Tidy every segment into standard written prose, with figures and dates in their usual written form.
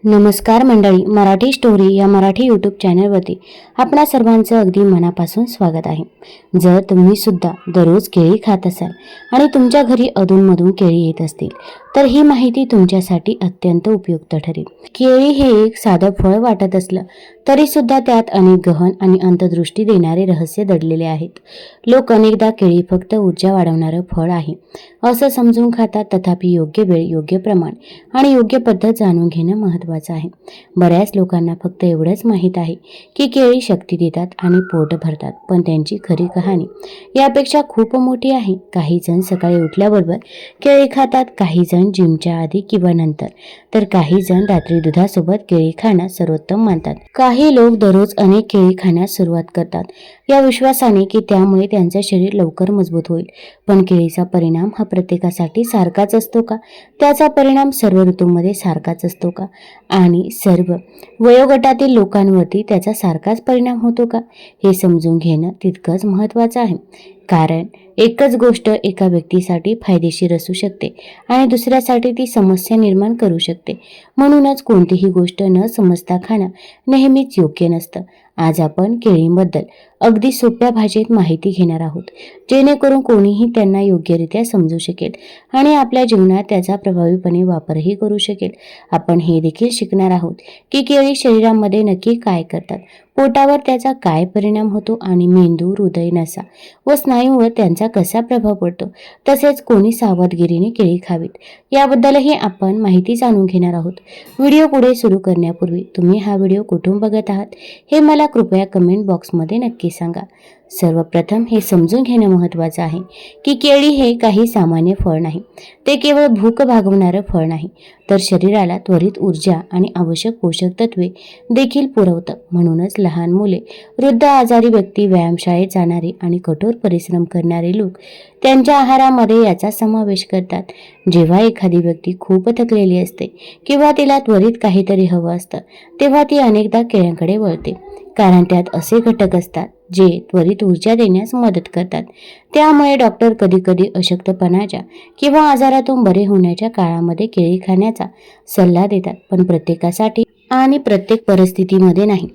नमस्कार मंडळी, मराठी स्टोरी या मराठी यूट्यूब चॅनलवरती आपणा सर्वांचं अगदी मनापासून स्वागत आहे. जर तुम्ही सुद्धा दररोज केळी खात असाल आणि तुमच्या घरी अधूनमधून केळी येत असतील तर ही माहिती तुमच्यासाठी अत्यंत उपयुक्त ठरेल. केळी हे एक साधं फळ वाटत असलं तरी सुद्धा त्यात अनेक गहन आणि अंतर्दृष्टी देणारे रहस्य दडलेले आहेत. लोक अनेकदा केळी फक्त ऊर्जा वाढवणारं फळ आहे असं समजून खातात, तथापि योग्य वेळ, योग्य प्रमाण आणि योग्य पद्धत जाणून घेणं महत्त्वाचं आहे. बऱ्याच लोकांना फक्त एवढंच माहीत आहे की केळी शक्ती देतात आणि पोट भरतात, पण त्यांची खरी कहाणी यापेक्षा खूप मोठी आहे. काही जण सकाळी उठल्याबरोबर केळी खातात, काही जण जिमच्या आधी किंवा नंतर, तर काही जण रात्री दुधासोबत केळी खाणं सर्वोत्तम मानतात. काही लोक दररोज अनेक केळी खाण्यास सुरुवात करतात या विश्वासाने की त्यामुळे त्यांचे शरीर लवकर मजबूत होईल. पण केळीचा परिणाम हा प्रत्येकासाठी सारखाच असतो का? त्याचा परिणाम सर्व ऋतूंमध्ये सारखाच असतो का? आणि सर्व वयोगटातील लोकांवरती त्याचा सारखाच परिणाम होतो का? हे समजून घेणं तितकंच महत्त्वाचं आहे. कारण एकच गोष्ट एका व्यक्तीसाठी फायदेशीर असू शकते आणि दुसऱ्यासाठी ती समस्या निर्माण करू शकते. म्हणूनच कोणतीही गोष्ट न समजता खाणं नेहमीच योग्य नसतं. आज आपण केळींबद्दल अगदी सोप्या भाषेत माहिती घेणार आहोत, जेणेकरून कोणीही त्यांना योग्यरित्या समजू शकेल आणि आपल्या जीवनात त्याचा प्रभावीपणे वापरही करू शकेल. आपण हे देखील शिकणार आहोत की केळी शरीरामध्ये नक्की काय करतात, पोटावर त्याचा काय परिणाम होतो आणि मेंदू, हृदय, नसा व स्नायूवर त्यांचा कसा प्रभाव पडतो. तसेच कोणी सावधगिरीने केळी खावीत याबद्दलही आपण माहिती जाणून घेणार आहोत. व्हिडिओ पुढे सुरू करण्यापूर्वी तुम्ही हा व्हिडिओ कुठून बघत आहात हे मला कृपया कमेंट बॉक्समध्ये नक्की सांगा. सर्वप्रथम हे समजून घेणं महत्त्वाचं आहे की केळी हे काही सामान्य फळ नाही. ते केवळ भूक भागवणारं फळ नाही, तर शरीराला त्वरित ऊर्जा आणि आवश्यक पोषक तत्वे देखील पुरवतं. म्हणूनच लहान मुले, वृद्ध, आजारी व्यक्ती, व्यायामशाळेत जाणारे आणि कठोर परिश्रम करणारे लोक त्यांच्या आहारामध्ये याचा समावेश करतात. जेव्हा एखादी व्यक्ती खूप थकलेली असते किंवा तिला त्वरित काहीतरी हवं असतं, तेव्हा ती अनेकदा केळ्यांकडे वळते, कारण त्यात असे घटक असतात जे त्वरित ऊर्जा देण्यास मदत करतात. त्यामुळे डॉक्टर कधीकधी अशक्तपणाच्या किंवा आजारातून बरे होण्याच्या काळामध्ये केळी खाण्याचा सल्ला देतात, पण प्रत्येकासाठी आणि प्रत्येक परिस्थितीमध्ये नाही.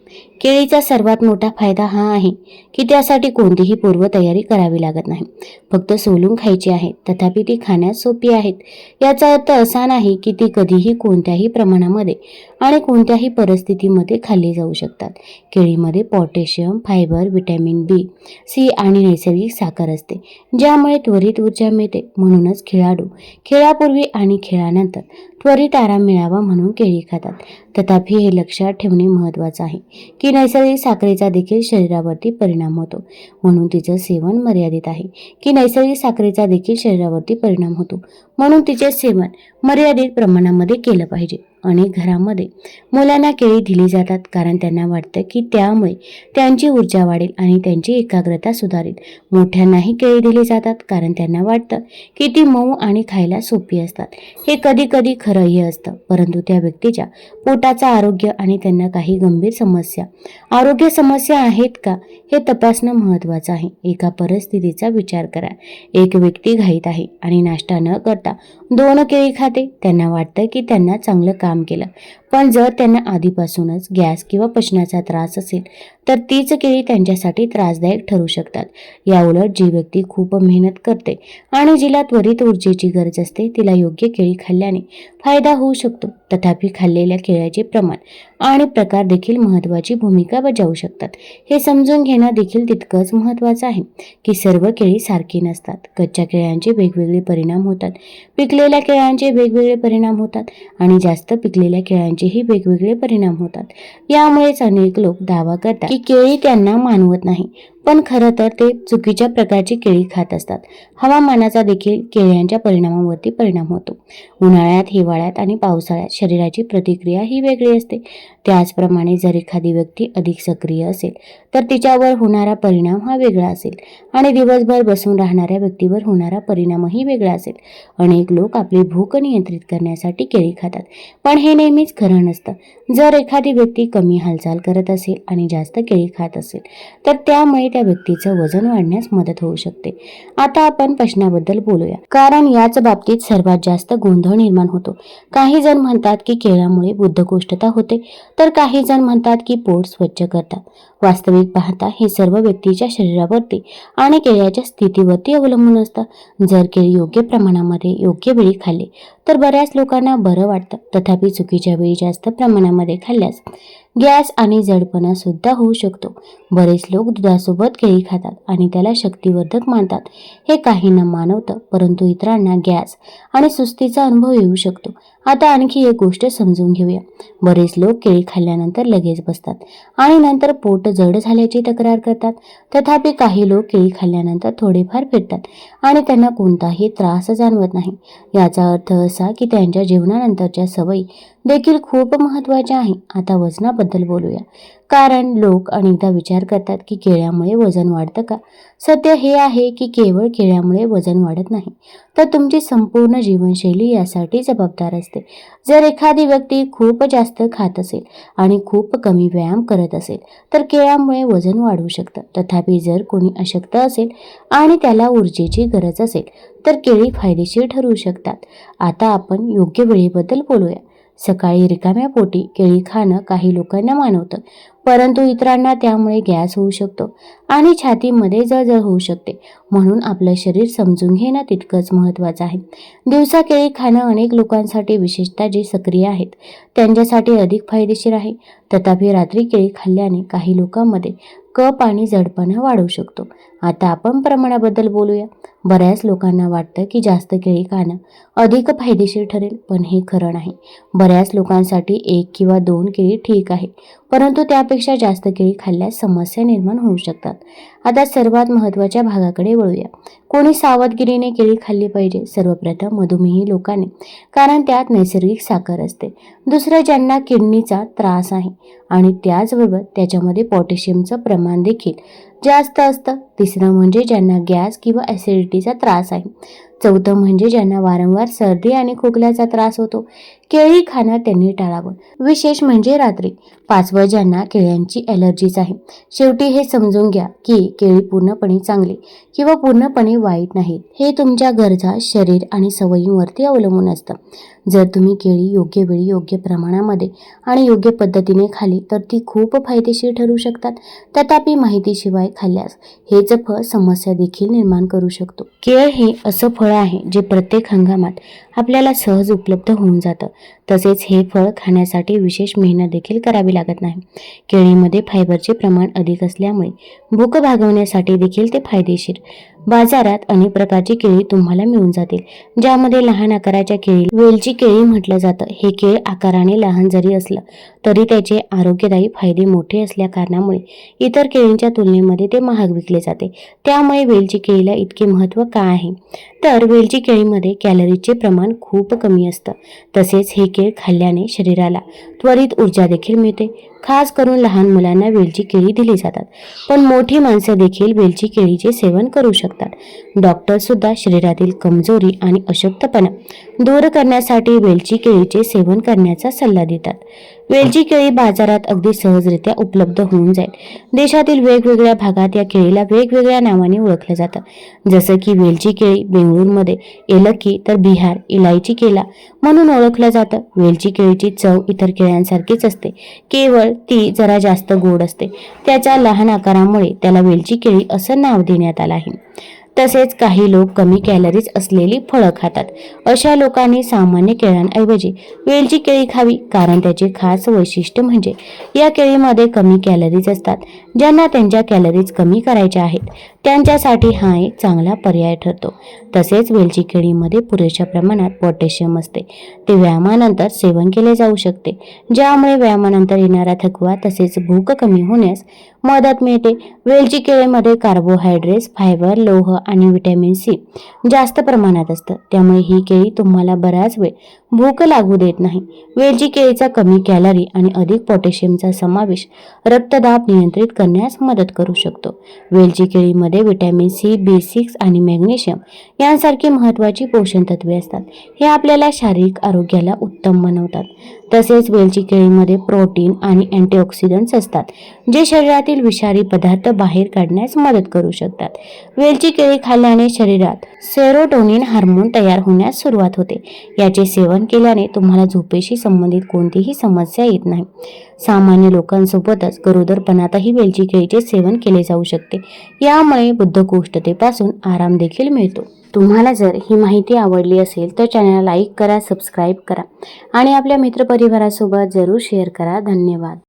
केळीचा सर्वात मोठा फायदा हा आहे की त्यासाठी कोणतीही पूर्वतयारी करावी लागत नाही. फक्त सोलून खायची आहे, तथापि ती खाण्यास सोपी आहेत. याचा अर्थ असा नाही की ती कधीही, कोणत्याही प्रमाणामध्ये आणि कोणत्याही परिस्थितीमध्ये खाल्ली जाऊ शकतात. केळीमध्ये पोटॅशियम, फायबर, व्हिटॅमिन बी, सी आणि नैसर्गिक साखर असते, ज्यामुळे त्वरित ऊर्जा मिळते. म्हणूनच खेळाडू खेळापूर्वी आणि खेळानंतर त्वरित आराम मिळावा म्हणून केळी खातात. तथापि हे लक्षात ठेवणे महत्त्वाचं आहे की नैसर्गिक साखरेचा देखील शरीरावरती परिणाम होतो, म्हणून तिचं सेवन मर्यादित आहे. की नैसर्गिक साखरेचा देखील शरीरावरती परिणाम होतो, म्हणून तिचे सेवन मर्यादित प्रमाणामध्ये केलं पाहिजे. अनेक घरांमध्ये मुलांना केळी दिली जातात कारण त्यांना वाटतं की त्यामुळे त्यांची ऊर्जा वाढेल आणि त्यांची एकाग्रता सुधारेल. मोठ्यांनाही केळी दिली जातात कारण त्यांना वाटतं की ती मऊ आणि खायला सोपी असतात. हे कधी कधी खरंही असतं, परंतु त्या व्यक्तीच्या पोटाचं आरोग्य आणि त्यांना काही गंभीर आरोग्य समस्या आहेत का हे तपासणं महत्त्वाचं आहे. एका परिस्थितीचा विचार करा. एक व्यक्ती घाईत आहे आणि नाश्ता न करता 2 केळी खाते. त्यांना वाटतं की त्यांना चांगलं काम केलं, पण जर त्यांना आधीपासूनच गॅस किंवा पचनाचा त्रास असेल तर तीच केळी त्यांच्यासाठी त्रासदायक ठरू शकतात. याउलट जी व्यक्ती खूप मेहनत करते आणि जिला त्वरित ऊर्जेची गरज असते, तिला योग्य केळी खाल्ल्याने फायदा होऊ शकतो. तथापि खाल्लेल्या केळ्याचे प्रमाण आणि प्रकार देखील महत्त्वाची भूमिका बजावू शकतात. हे समजून घेणं देखील तितकंच महत्त्वाचं आहे की सर्व केळी सारखी नसतात. कच्च्या केळ्यांचे वेगवेगळे परिणाम होतात, पिकलेल्या केळ्यांचे वेगवेगळे परिणाम होतात आणि जास्त पिकलेल्या केळ्यांचेही वेगवेगळे परिणाम होतात. यामुळेच अनेक लोक दावा करतात की केळी त्यांना मानवत नाही, पण खरं तर ते चुकीच्या प्रकारची केळी खात असतात. हवामानाचा देखील केळ्यांच्या परिणामावरती परिणाम होतो. उन्हाळ्यात, हिवाळ्यात आणि पावसाळ्यात शरीराची प्रतिक्रिया ही वेगळी असते. त्याचप्रमाणे जर एखादी व्यक्ती अधिक सक्रिय असेल तर तिच्यावर होणारा परिणाम हा वेगळा असेल आणि दिवसभर बसून राहणाऱ्या व्यक्तीवर होणारा परिणामही वेगळा असेल. अनेक लोक आपली भूक नियंत्रित करण्यासाठी केळी खातात, पण हे नेहमीच खरं नसतं. जर एखादी व्यक्ती कमी हालचाल करत असेल आणि जास्त केळी खात असेल तर त्यामुळे त्या व्यक्तीचं वजन वाढण्यास मदत होऊ शकते. आता आपण पचनाबद्दल बोलूया, कारण याच बाबतीत सर्वात जास्त गोंधळ निर्माण होतो. काही जण म्हणतात की केळ्यामुळे बद्धकोष्ठता होते, तर काही जण म्हणतात की पोट स्वच्छ करतात. वास्तविक पाहता हे सर्व व्यक्तीच्या शरीरावरती आणि केळ्याच्या स्थितीवरती अवलंबून असतं. जर केळी योग्य प्रमाणामध्ये योग्य वेळी खाल्ली तर बऱ्याच लोकांना बरं वाटतं. तथापि चुकीच्या वेळी जास्त प्रमाणामध्ये खाल्ल्यास गॅस आणि जडपणा सुद्धा होऊ शकतो. बरेच लोक दुधासोबत केळी खातात आणि त्याला शक्तिवर्धक मानतात. हे काहींना मानवतं, परंतु इतरांना गॅस आणि सुस्तीचा अनुभव येऊ शकतो. आता आणखी एक गोष्ट समजून घेऊया. बरेच लोक केळी खाल्ल्यानंतर लगेच बसतात आणि नंतर पोट जड झाल्याची तक्रार करतात. तथापि काही लोक केळी खाल्ल्यानंतर थोडेफार फिरतात आणि त्यांना कोणताही त्रास जाणवत नाही. याचा अर्थ असा की त्यांच्या जीवनानंतरच्या सवयी देखील खूप महत्त्वाच्या आहे. आता वजनाबद्दल बोलूया, कारण लोक अनेकदा विचार करतात की केळ्यामुळे वजन वाढतं का? सत्य हे आहे की केवळ केळ्यामुळे वजन वाढत नाही, तर तुमची संपूर्ण जीवनशैली यासाठी जबाबदार असते. जर एखादी व्यक्ती खूप जास्त खात असेल आणि खूप कमी व्यायाम करत असेल तर केळ्यामुळे वजन वाढू शकतं. तथापि जर कोणी अशक्त असेल आणि त्याला ऊर्जेची गरज असेल तर केळी फायदेशीर ठरू शकतात. आता आपण योग्य वेळेबद्दल बोलूया. सकाळी रिकाम्या पोटी केळी खाणं काही लोकांना मानवतं, परंतु इतरांना त्यामुळे गॅस होऊ शकतो आणि छातीमध्ये जळजळ होऊ शकते. म्हणून आपलं शरीर समजून घेणं तितकंच महत्त्वाचं आहे. दिवसा केळी खाणं अनेक लोकांसाठी, विशेषतः जे सक्रिय आहेत, त्यांच्यासाठी अधिक फायदेशीर आहे. तथापि रात्री केळी खाल्ल्याने काही लोकांमध्ये कफ आणि जडपणा वाढू शकतो. आता आपण प्रमाणाबद्दल बोलूया. बऱ्याच लोकांना वाटतं की जास्त केळी खाणं अधिक फायदेशीर ठरेल, पण हे खरं नाही. बऱ्याच लोकांसाठी 1 किंवा 2 केळी ठीक आहे, परंतु त्यापेक्षा जास्त केळी खाल्ल्यास समस्या निर्माण होऊ शकतात. आता सर्वात महत्त्वाच्या भागाकडे वळूया. कोणी सावधगिरीने केळी खाल्ली पाहिजे? सर्वप्रथम मधुमेही लोकांनी, कारण त्यात नैसर्गिक साखर असते. दुसरं, ज्यांना किडनीचा त्रास आहे आणि त्याचबरोबर त्याच्यामध्ये पोटॅशियमचं प्रमाण देखील जास्त असतं. तिसरं म्हणजे ज्यांना गॅस किंवा ॲसिडिटीचा त्रास आहे. चौथं म्हणजे ज्यांना वारंवार सर्दी आणि खोकल्याचा त्रास होतो. केळी खाणं त्यांनी टाळावं, विशेष म्हणजे रात्री. पाचवं, ज्यांना केळ्यांची ॲलर्जीच आहे. शेवटी हे समजून घ्या की केळी पूर्णपणे चांगली किंवा पूर्णपणे वाईट नाहीत. हे तुमच्या गरजा, शरीर आणि सवयींवरती अवलंबून असतं. जर तुम्ही केळी योग्य वेळी, योग्य प्रमाणामध्ये आणि योग्य पद्धतीने खाल्ली तर ती खूप फायदेशीर ठरू शकतात. तथापि माहितीशिवाय खाल्ल्यास हेच फळ समस्या देखील निर्माण करू शकतो. केळ हे असं फळ आहे जे प्रत्येक हंगामात आपल्याला सहज उपलब्ध होऊन जातं. तसेच हे फळ खाण्यासाठी विशेष मेहनत देखील करावी लागत नाही. केळीमध्ये फायबरचे प्रमाण अधिक असल्यामुळे भूक भागवण्यासाठी देखील ते फायदेशीर. बाजारात अनेक प्रकारची केळी तुम्हाला मिळून जातील, ज्यामध्ये लहान आकाराच्या केळी वेलची केळी म्हटलं जातं. हे केळ आकाराने लहान जरी असलं तरी त्याचे आरोग्यदायी फायदे मोठे असल्या कारणामुळे इतर केळींच्या तुलनेमध्ये ते महाग विकले जाते. त्यामुळे वेलची केळीला इतके महत्त्व का आहे? तर वेलची केळीमध्ये कॅलरीजचे प्रमाण खूप कमी असतं. तसेच हे केळ खाल्ल्याने शरीराला त्वरित ऊर्जा देखील मिळते. खास करून लहान मुलांना वेलची केळी दिली जातात, पण मोठी माणसं देखील वेलची केळीचे सेवन करू शकतात. डॉक्टर सुद्धा शरीरातील कमजोरी आणि अशक्तपणा दूर करण्यासाठी वेलची केळीचे सेवन करण्याचा सल्ला देतात. वेलची केळी बाजारात अगदी सहजरित्या उपलब्ध होऊन जाईल. देशातील वेगवेगळ्या भागात या केळीला वेगवेगळ्या नावाने ओळखलं जातं. जसं की वेलची केळी बेंगळूरमध्ये एलकी, तर बिहार इलायची केला म्हणून ओळखलं जातं. वेलची केळीची चव इतर केळ्यांसारखीच असते, केवळ ती जरा जास्त गोड असते. त्याच्या लहान आकारामुळे त्याला वेलची केळी असं नाव देण्यात आलं आहे. तसेच काही लोक कमी कॅलरीज असलेली फळं खातात. अशा लोकांनी सामान्य केळ्यांऐवजी वेलची केळी खावी, कारण त्याचे खास वैशिष्ट्य म्हणजे या केळीमध्ये कमी कॅलरीज असतात. ज्यांना त्यांच्या कॅलरीज कमी करायच्या आहेत त्यांच्यासाठी हा एक चांगला पर्याय ठरतो. तसेच वेलची केळीमध्ये पुरेशा प्रमाणात पोटॅशियम असते. ते व्यायामानंतर सेवन केले जाऊ शकते, ज्यामुळे व्यायामानंतर येणारा थकवा तसेच भूक कमी होण्यास मदत मिळते. वेलची केळीमध्ये कार्बोहायड्रेट्स, फायबर, लोह आणि व्हिटॅमिन सी जास्त प्रमाणात असतं. त्यामुळे ही केळी तुम्हाला बराच वेळ भूक लागू देत नाही. वेलची केळीचा कमी कॅलरी आणि अधिक पोटॅशियमचा समावेश रक्तदाब नियंत्रित करण्यास मदत करू शकतो. वेलची केळीमध्ये व्हिटॅमिन सी, B6 आणि मॅग्नेशियम यांसारखी महत्त्वाची पोषण तत्वे असतात. हे आपल्याला शारीरिक आरोग्याला उत्तम बनवतात. तसेच वेलची केळीमध्ये प्रोटीन आणि अँटीऑक्सिडंट्स असतात, जे शरीरातील विषारी पदार्थ बाहेर काढण्यास मदत करू शकतात. वेलची केळी खाल्ल्याने शरीरात सेरोटोनिन हार्मोन तयार होण्यास सुरुवात होते. याचे सेवन केल्याने तुम्हाला झोपेशी संबंधित कोणतीही समस्या येत नाही. सामान्य लोकांसोबतच गरोदरपणातही वेलची केळीचे सेवन केले जाऊ शकते. यामुळे बद्धकोष्ठतेपासून आराम देखील मिळतो. तुम्हाला जर ही माहिती आवडली असेल तर चॅनलला लाईक करा, सबस्क्राईब करा आणि आपल्या मित्रपरिवारासोबत जरूर शेअर करा. धन्यवाद.